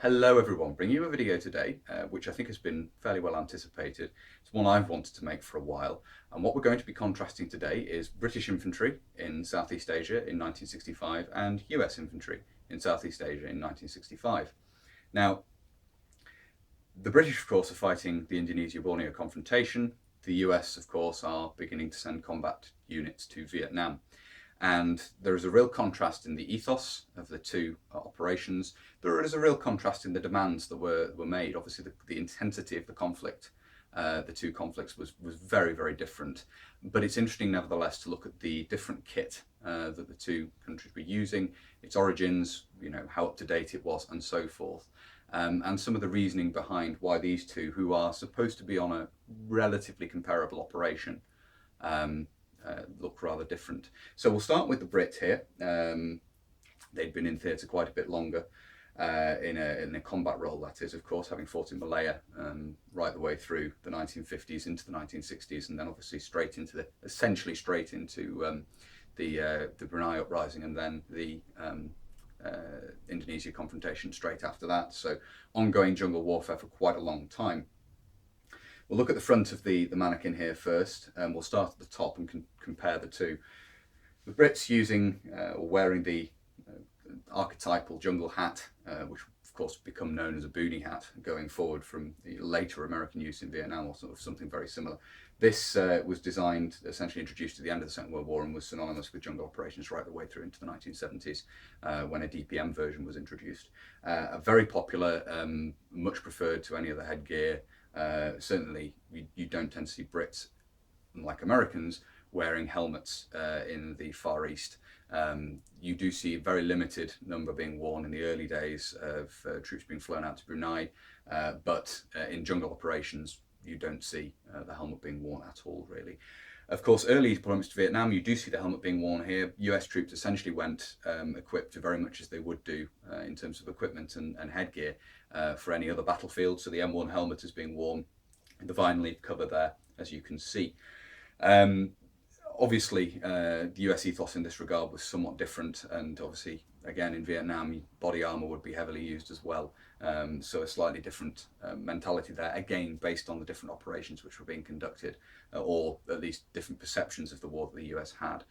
Hello everyone, bringing you a video today which I think has been fairly well anticipated. It's one I've wanted to make for a while, and what we're going to be contrasting today is British infantry in Southeast Asia in 1965 and US infantry in Southeast Asia in 1965. Now, the British of course are fighting the Indonesia-Borneo confrontation. The US of course are beginning to send combat units to Vietnam. And there is a real contrast in the ethos of the two operations. There is a real contrast in the demands that were made. Obviously, the intensity of the conflict, the two conflicts was very, very different. But it's interesting, nevertheless, to look at the different kit that the two countries were using, its origins, how up to date it was, and so forth. And some of the reasoning behind why these two, who are supposed to be on a relatively comparable operation, look rather different. So we'll start with the Brits here. They'd been in theatre quite a bit longer, in a combat role, that is, of course, having fought in Malaya right the way through the 1950s into the 1960s, and then obviously essentially straight into the Brunei uprising, and then the Indonesia confrontation straight after that. So ongoing jungle warfare for quite a long time. We'll look at the front of the mannequin here first, and we'll start at the top and compare the two. The Brits using or wearing the archetypal jungle hat, which of course become known as a boonie hat going forward from the later American use in Vietnam, or sort of something very similar. This was designed, essentially introduced at the end of the Second World War, and was synonymous with jungle operations right the way through into the 1970s when a DPM version was introduced. Very popular, much preferred to any other headgear. Certainly you don't tend to see Brits, unlike Americans, wearing helmets in the Far East. You do see a very limited number being worn in the early days of troops being flown out to Brunei, but in jungle operations you don't see the helmet being worn at all, really. Of course, early deployments to Vietnam, you do see the helmet being worn here. US troops essentially went equipped very much as they would do in terms of equipment and headgear for any other battlefield. So the M1 helmet is being worn, the vine leaf cover there, as you can see. Obviously, the US ethos in this regard was somewhat different, and obviously, again, in Vietnam, body armor would be heavily used as well. So a slightly different mentality there, again, based on the different operations which were being conducted, or at least different perceptions of the war that the US had.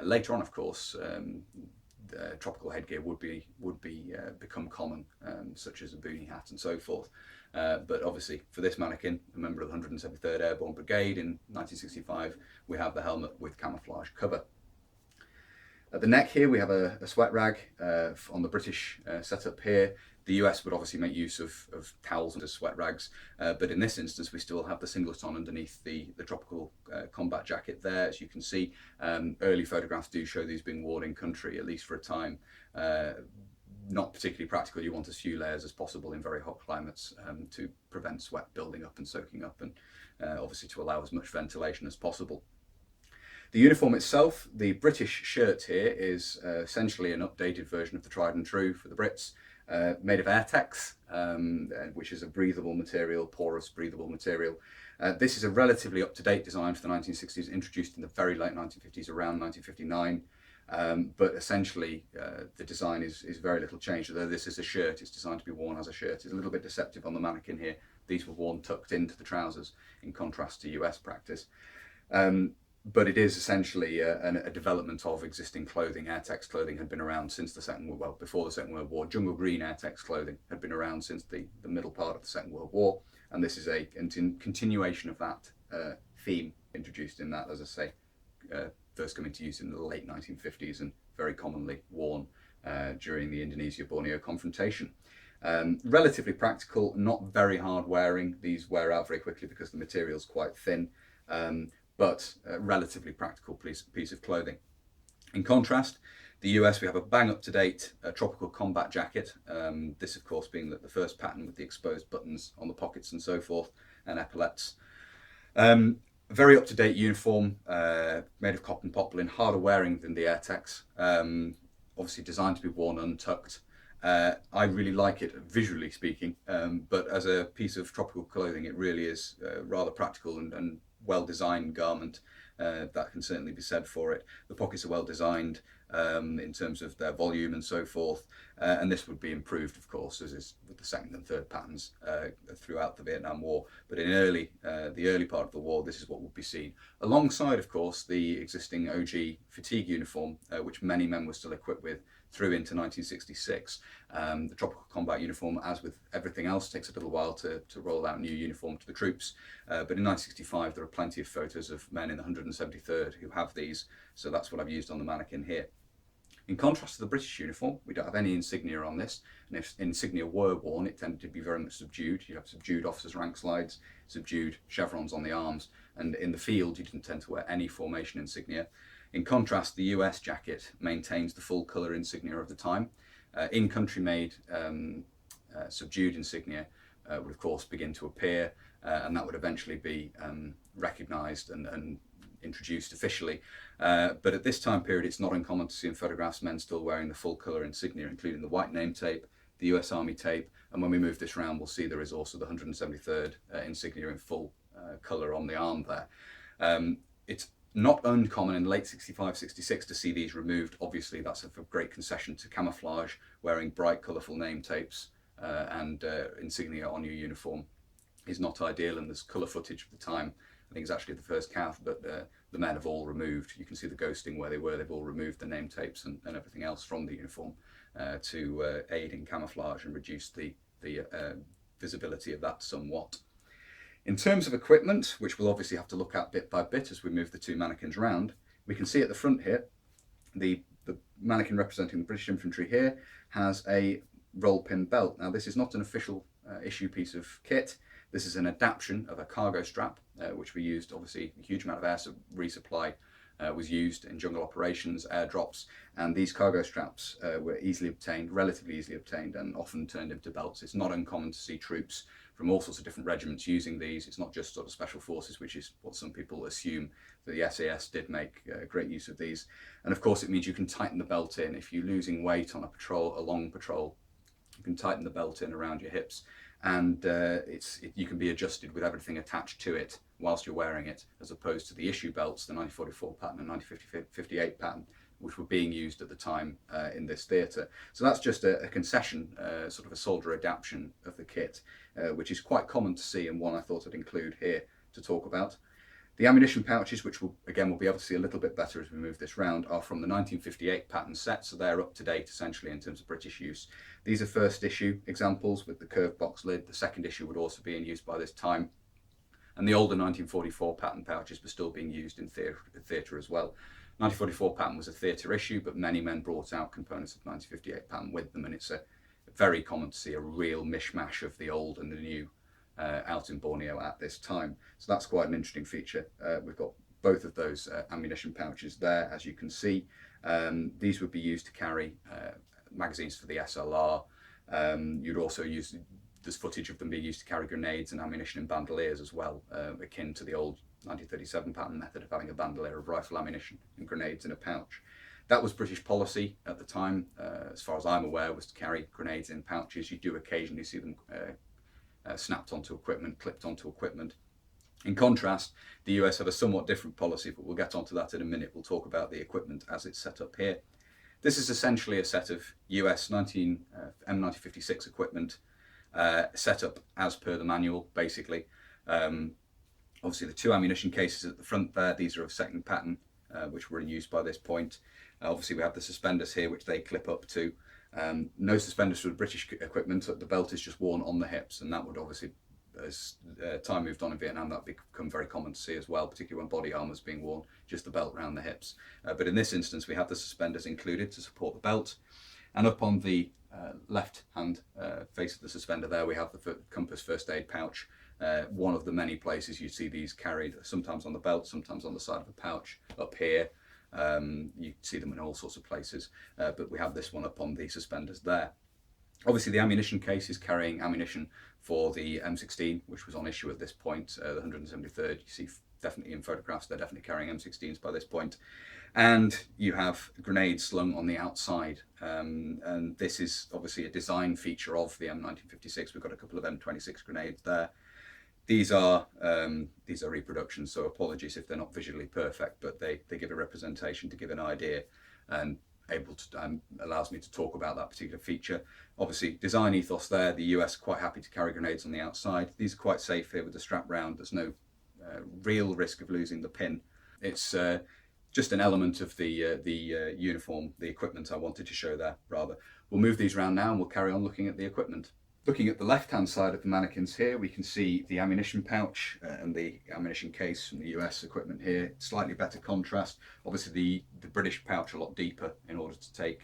Later on, of course, tropical headgear would become common, such as a boonie hat and so forth. But obviously, for this mannequin, a member of the 173rd Airborne Brigade in 1965, we have the helmet with camouflage cover. At the neck here, we have a sweat rag on the British setup here. The US would obviously make use of towels and sweat rags, but in this instance, we still have the singlet on underneath the tropical combat jacket there. As you can see, early photographs do show these being worn in country, at least for a time. Not particularly practical. You want as few layers as possible in very hot climates to prevent sweat building up and soaking up, and obviously to allow as much ventilation as possible. The uniform itself, the British shirt here, is essentially an updated version of the tried and true for the Brits, made of Airtex, which is a breathable material, porous breathable material. This is a relatively up-to-date design for the 1960s, introduced in the very late 1950s, around 1959. But essentially, the design is very little changed. Although this is a shirt, it's designed to be worn as a shirt. It's a little bit deceptive on the mannequin here. These were worn tucked into the trousers, in contrast to US practice. But it is essentially a development of existing clothing. Airtex clothing had been around since before the Second World War. Jungle green Airtex clothing had been around since the middle part of the Second World War, and this is a continuation of that theme, introduced in that, as I say, first coming to use in the late 1950s and very commonly worn during the Indonesia-Borneo confrontation. Relatively practical, not very hard wearing. These wear out very quickly because the material is quite thin, but a relatively practical piece of clothing. In contrast, the US, we have a bang up-to-date tropical combat jacket. This, of course, being the first pattern with the exposed buttons on the pockets and so forth, and epaulettes. Very up-to-date uniform, made of cotton poplin, harder wearing than the Airtex. Obviously designed to be worn untucked. I really like it, visually speaking, but as a piece of tropical clothing, it really is rather practical and well-designed garment. That can certainly be said for it. The pockets are well designed. in terms of their volume and so forth. And this would be improved, of course, as is with the second and third patterns throughout the Vietnam War. But in the early part of the war, this is what would be seen. Alongside, of course, the existing OG fatigue uniform, which many men were still equipped with through into 1966. The tropical combat uniform, as with everything else, takes a little while to roll out new uniform to the troops. But in 1965, there are plenty of photos of men in the 173rd who have these. So that's what I've used on the mannequin here. In contrast to the British uniform, we don't have any insignia on this, and if insignia were worn, it tended to be very much subdued. You have subdued officers' rank slides, subdued chevrons on the arms, and in the field you didn't tend to wear any formation insignia. In contrast, the US jacket maintains the full colour insignia of the time. In-country made subdued insignia would of course begin to appear, and that would eventually be recognised and introduced officially. But at this time period, it's not uncommon to see in photographs men still wearing the full colour insignia, including the white name tape, the US Army tape, and when we move this round, we'll see there is also the 173rd insignia in full colour on the arm there. It's not uncommon in late 65, 66 to see these removed. Obviously, that's a great concession to camouflage, wearing bright, colourful name tapes and insignia on your uniform is not ideal, and there's colour footage of the time. I think it's actually the first calf, but the men have all removed. You can see the ghosting where they were. They've all removed the name tapes and everything else from the uniform to aid in camouflage and reduce the visibility of that somewhat. In terms of equipment, which we'll obviously have to look at bit by bit as we move the two mannequins around, we can see at the front here, the mannequin representing the British infantry here has a roll pin belt. Now this is not an official issue piece of kit. This is an adaptation of a cargo strap, which we used. Obviously, a huge amount of air resupply was used in jungle operations, airdrops, and these cargo straps were easily obtained, relatively easily obtained, and often turned into belts. It's not uncommon to see troops from all sorts of different regiments using these. It's not just sort of special forces, which is what some people assume. The SAS did make great use of these. And of course, it means you can tighten the belt in. If you're losing weight on a long patrol, you can tighten the belt in around your hips, and you can be adjusted with everything attached to it whilst you're wearing it, as opposed to the issue belts, the 1944 pattern and 1958 pattern, which were being used at the time in this theatre. So that's just a concession, sort of a soldier adaptation of the kit, which is quite common to see, and one I thought I'd include here to talk about. The ammunition pouches, which we'll be able to see a little bit better as we move this round, are from the 1958 pattern set, so they're up to date essentially in terms of British use. These are first issue examples with the curved box lid. The second issue would also be in use by this time. And the older 1944 pattern pouches were still being used in theatre as well. 1944 pattern was a theatre issue, but many men brought out components of 1958 pattern with them, and it's very common to see a real mishmash of the old and the new out in Borneo at this time. So that's quite an interesting feature. We've got both of those ammunition pouches there, as you can see. These would be used to carry magazines for the SLR. You'd also use, there's footage of them being used to carry grenades and ammunition in bandoliers as well, akin to the old 1937 pattern method of having a bandolier of rifle ammunition and grenades in a pouch. That was British policy at the time, as far as I'm aware, was to carry grenades in pouches. You do occasionally see them snapped onto equipment, clipped onto equipment. In contrast, the US had a somewhat different policy, but we'll get onto that in a minute. We'll talk about the equipment as it's set up here. This is essentially a set of US M1956 equipment set up as per the manual, basically. Obviously, the two ammunition cases at the front there, these are of second pattern, which were in use by this point. Obviously, we have the suspenders here, which they clip up to. No suspenders for the British equipment. The belt is just worn on the hips, and that would obviously, as time moved on in Vietnam, that would become very common to see as well, particularly when body armour is being worn, just the belt around the hips. But in this instance, we have the suspenders included to support the belt. And up on the left hand face of the suspender there, we have the compass first aid pouch. One of the many places you see these carried, sometimes on the belt, sometimes on the side of the pouch. Up here, you see them in all sorts of places, but we have this one up on the suspenders there. Obviously, the ammunition case is carrying ammunition for the M16, which was on issue at this point, the 173rd. You see definitely in photographs, they're definitely carrying M16s by this point. And you have grenades slung on the outside. And this is obviously a design feature of the M1956. We've got a couple of M26 grenades there. These are reproductions, so apologies if they're not visually perfect, but they give a representation to give an idea. And able to allows me to talk about that particular feature. Obviously, design ethos there. The US quite happy to carry grenades on the outside. These are quite safe here with the strap round. There's no real risk of losing the pin. It's just an element of the uniform, the equipment I wanted to show there, rather. We'll move these around now and we'll carry on looking at the equipment. Looking at the left-hand side of the mannequins here, we can see the ammunition pouch and the ammunition case from the US equipment here. Slightly better contrast. Obviously, the British pouch a lot deeper in order to take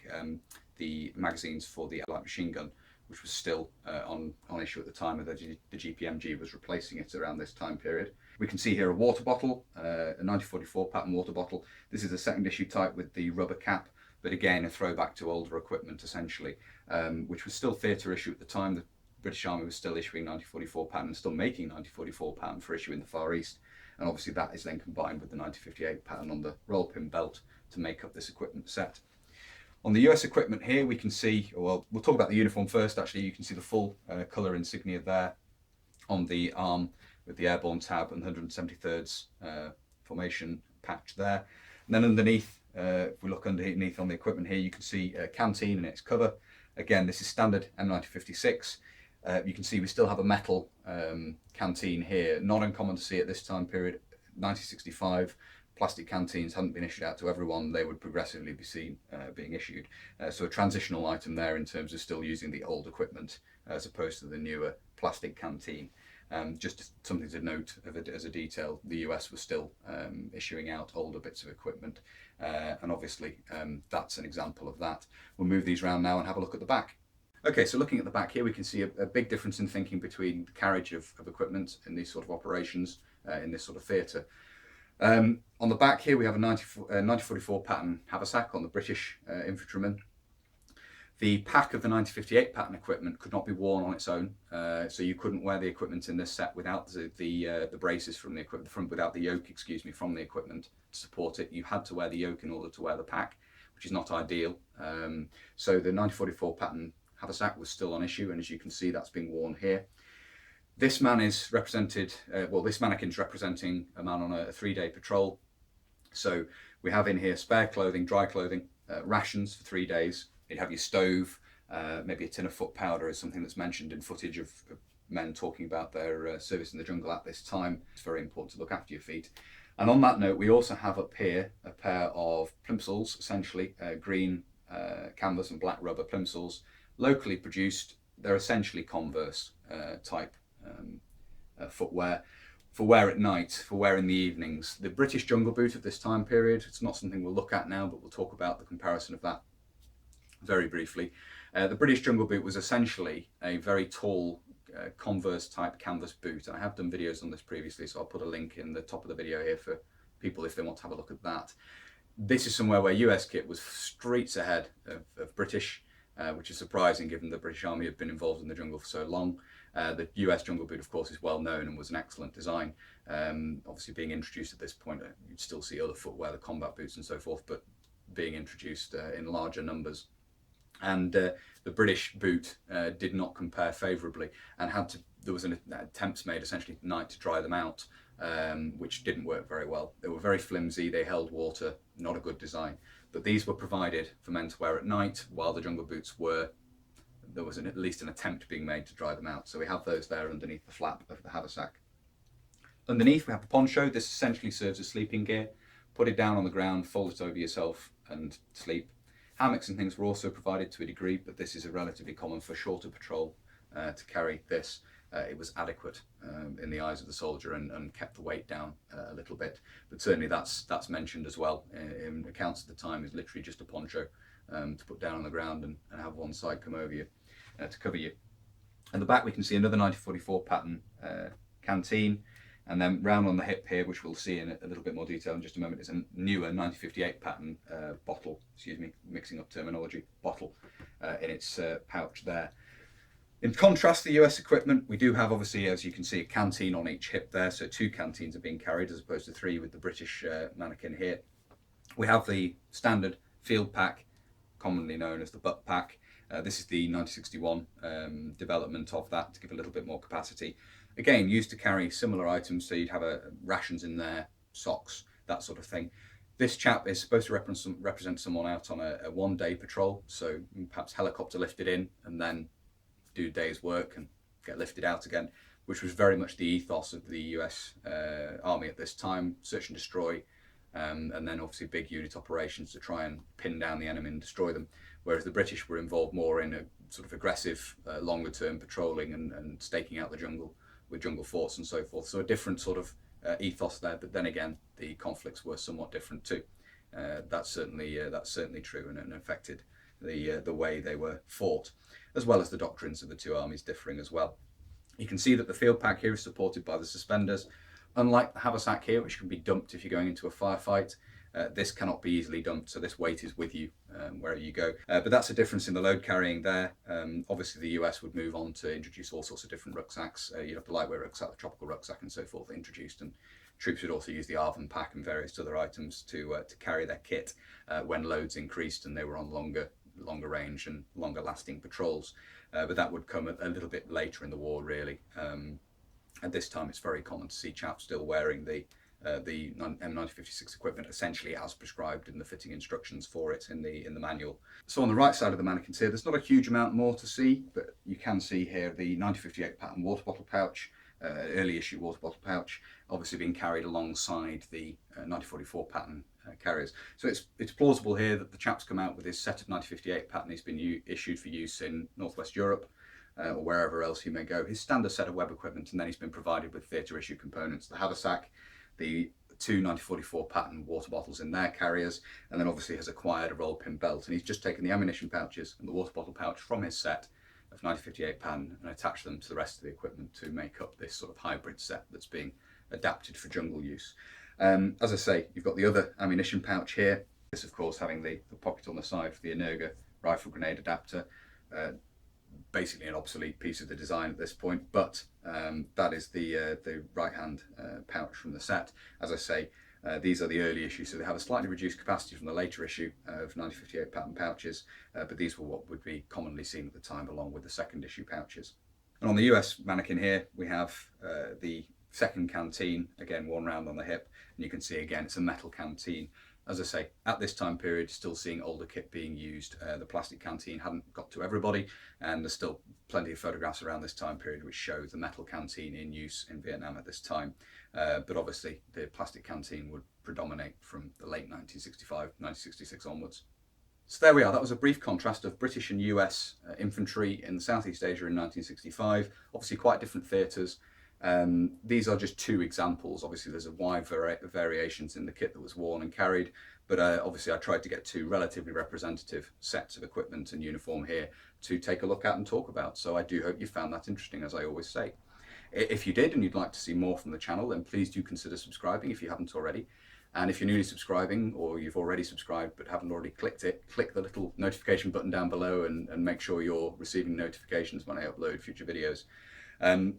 the magazines for the light machine gun, which was still on issue at the time of the GPMG was replacing it around this time period. We can see here a water bottle, a 1944 pattern water bottle. This is a second issue type with the rubber cap, but again a throwback to older equipment essentially, which was still theatre issue at the time. The British Army was still issuing 1944 pattern and still making 1944 pattern for issue in the Far East, and obviously that is then combined with the 1958 pattern on the roll pin belt to make up this equipment set. On the US equipment here we can see, well, we'll talk about the uniform first actually. You can see the full colour insignia there on the arm with the airborne tab and 173rd formation patch there. And then underneath, if we look underneath on the equipment here, you can see a canteen and its cover. Again, this is standard M1956. You can see we still have a metal canteen here. Not uncommon to see at this time period. 1965, plastic canteens hadn't been issued out to everyone. They would progressively be seen being issued. So a transitional item there in terms of still using the old equipment as opposed to the newer plastic canteen. Just something to note as a detail, the US was still issuing out older bits of equipment, and obviously that's an example of that. We'll move these around now and have a look at the back. Okay, so looking at the back here, we can see a big difference in thinking between the carriage of equipment in these sort of operations, in this sort of theatre. On the back here, we have a 1944 pattern haversack on the British infantryman. The pack of the 1958 pattern equipment could not be worn on its own, so you couldn't wear the equipment in this set without the braces from the equipment, without the yoke, excuse me, from the equipment to support it. You had to wear the yoke in order to wear the pack, which is not ideal. So the 1944 pattern haversack was still on issue, and as you can see, that's being worn here. This man is represented, this mannequin is representing a man on a 3-day patrol. So we have in here spare clothing, dry clothing, rations for 3 days. You'd have your stove, maybe a tin of foot powder is something that's mentioned in footage of men talking about their service in the jungle at this time. It's very important to look after your feet. And on that note, we also have up here a pair of plimsolls, essentially green canvas and black rubber plimsolls, locally produced. They're essentially Converse type footwear for wear at night, for wear in the evenings. The British jungle boot of this time period, it's not something we'll look at now, but we'll talk about the comparison of that very briefly. The British jungle boot was essentially a very tall Converse type canvas boot. I have done videos on this previously, so I'll put a link in the top of the video here for people if they want to have a look at that. This is somewhere where US kit was streets ahead of British, which is surprising given the British Army had been involved in the jungle for so long. The US jungle boot, of course, is well known and was an excellent design. Obviously being introduced at this point, you'd still see other footwear, the combat boots and so forth, but being introduced in larger numbers. And the British boot did not compare favourably, and there was an attempts made essentially at night to dry them out, which didn't work very well. They were very flimsy, they held water, not a good design. But these were provided for men to wear at night, while the jungle boots there was at least an attempt being made to dry them out. So we have those there underneath the flap of the haversack. Underneath we have the poncho. This essentially serves as sleeping gear. Put it down on the ground, fold it over yourself and sleep. Hammocks and things were also provided to a degree, but this is relatively common for shorter patrol to carry this. It was adequate in the eyes of the soldier and kept the weight down a little bit. But certainly that's mentioned as well in accounts at the time, is literally just a poncho to put down on the ground and have one side come over you to cover you. At the back we can see another 1944 pattern canteen, and then round on the hip here, which we'll see in a little bit more detail in just a moment, is a newer 1958 pattern bottle, mixing up terminology, bottle in its pouch there. In contrast to the US equipment, we do have, obviously, as you can see, a canteen on each hip there, so 2 canteens are being carried as opposed to 3 with the British mannequin here. We have the standard field pack, commonly known as the butt pack. This is the 1961 development of that to give a little bit more capacity. Again, used to carry similar items, so you'd have rations in there, socks, that sort of thing. This chap is supposed to represent someone out on a one-day patrol, so perhaps helicopter lifted in and then do a day's work and get lifted out again, which was very much the ethos of the US Army at this time: search and destroy, and then obviously big unit operations to try and pin down the enemy and destroy them. Whereas the British were involved more in a sort of aggressive, longer-term patrolling and staking out the jungle with jungle forts and so forth. So a different sort of ethos there, but then again, the conflicts were somewhat different too. That's certainly true, and affected the way they were fought, as well as the doctrines of the two armies differing as well. You can see that the field pack here is supported by the suspenders. Unlike the haversack here, which can be dumped if you're going into a firefight, this cannot be easily dumped, so this weight is with you wherever you go. But that's a difference in the load carrying there. Obviously the US would move on to introduce all sorts of different rucksacks. You'd have the lightweight rucksack, the tropical rucksack and so forth introduced, and troops would also use the Arvin pack and various other items to carry their kit when loads increased and they were on longer range and longer lasting patrols. But that would come a little bit later in the war, really. At this time it's very common to see chaps still wearing the M1956 equipment essentially as prescribed in the fitting instructions for it in the manual. So on the right side of the mannequins here, there's not a huge amount more to see, but you can see here the 1958 pattern water bottle pouch, early issue water bottle pouch, obviously being carried alongside the 1944 pattern carriers. So it's plausible here that the chap's come out with his set of 1958 pattern. He's been issued for use in Northwest Europe, or wherever else he may go, his standard set of web equipment, and then he's been provided with theatre issue components, the haversack, the two 1944 pattern water bottles in their carriers, and then obviously has acquired a roll pin belt. And he's just taken the ammunition pouches and the water bottle pouch from his set of 1958 pattern and attached them to the rest of the equipment to make up this sort of hybrid set that's being adapted for jungle use. As I say, you've got the other ammunition pouch here. This, of course, having the pocket on the side for the Energa rifle grenade adapter. Basically an obsolete piece of the design at this point, but that is the right hand pouch from the set. As I say, these are the early issues, so they have a slightly reduced capacity from the later issue of 1958 pattern pouches, but these were what would be commonly seen at the time, along with the second issue pouches. And on the US mannequin here, we have the second canteen, again worn round on the hip, and you can see again it's a metal canteen. As I say, at this time period, still seeing older kit being used. The plastic canteen hadn't got to everybody, and there's still plenty of photographs around this time period which show the metal canteen in use in Vietnam at this time. But obviously the plastic canteen would predominate from the late 1965, 1966 onwards. So there we are. That was a brief contrast of British and US infantry in Southeast Asia in 1965. Obviously quite different theatres. These are just two examples. Obviously there's a wide variations in the kit that was worn and carried, but obviously I tried to get two relatively representative sets of equipment and uniform here to take a look at and talk about. So I do hope you found that interesting, as I always say. If you did and you'd like to see more from the channel, then please do consider subscribing if you haven't already. And if you're newly subscribing, or you've already subscribed but haven't already clicked it, click the little notification button down below and make sure you're receiving notifications when I upload future videos.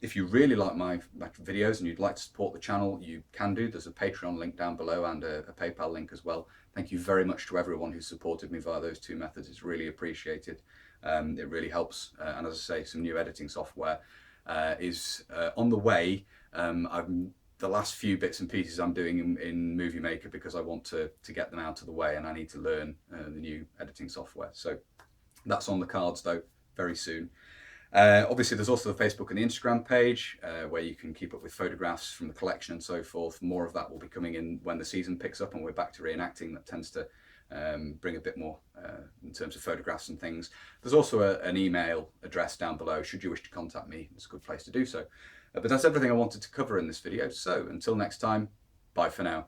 If you really like my videos and you'd like to support the channel, you can do. There's a Patreon link down below and a PayPal link as well. Thank you very much to everyone who supported me via those two methods. It's really appreciated. It really helps. And as I say, some new editing software is on the way. The last few bits and pieces I'm doing in Movie Maker because I want to get them out of the way, and I need to learn the new editing software. So that's on the cards though, very soon. Obviously there's also the Facebook and the Instagram page where you can keep up with photographs from the collection and so forth. More of that will be coming in when the season picks up and we're back to reenacting. That tends to bring a bit more in terms of photographs and things. There's also an email address down below should you wish to contact me. It's a good place to do so. But that's everything I wanted to cover in this video. So until next time, bye for now.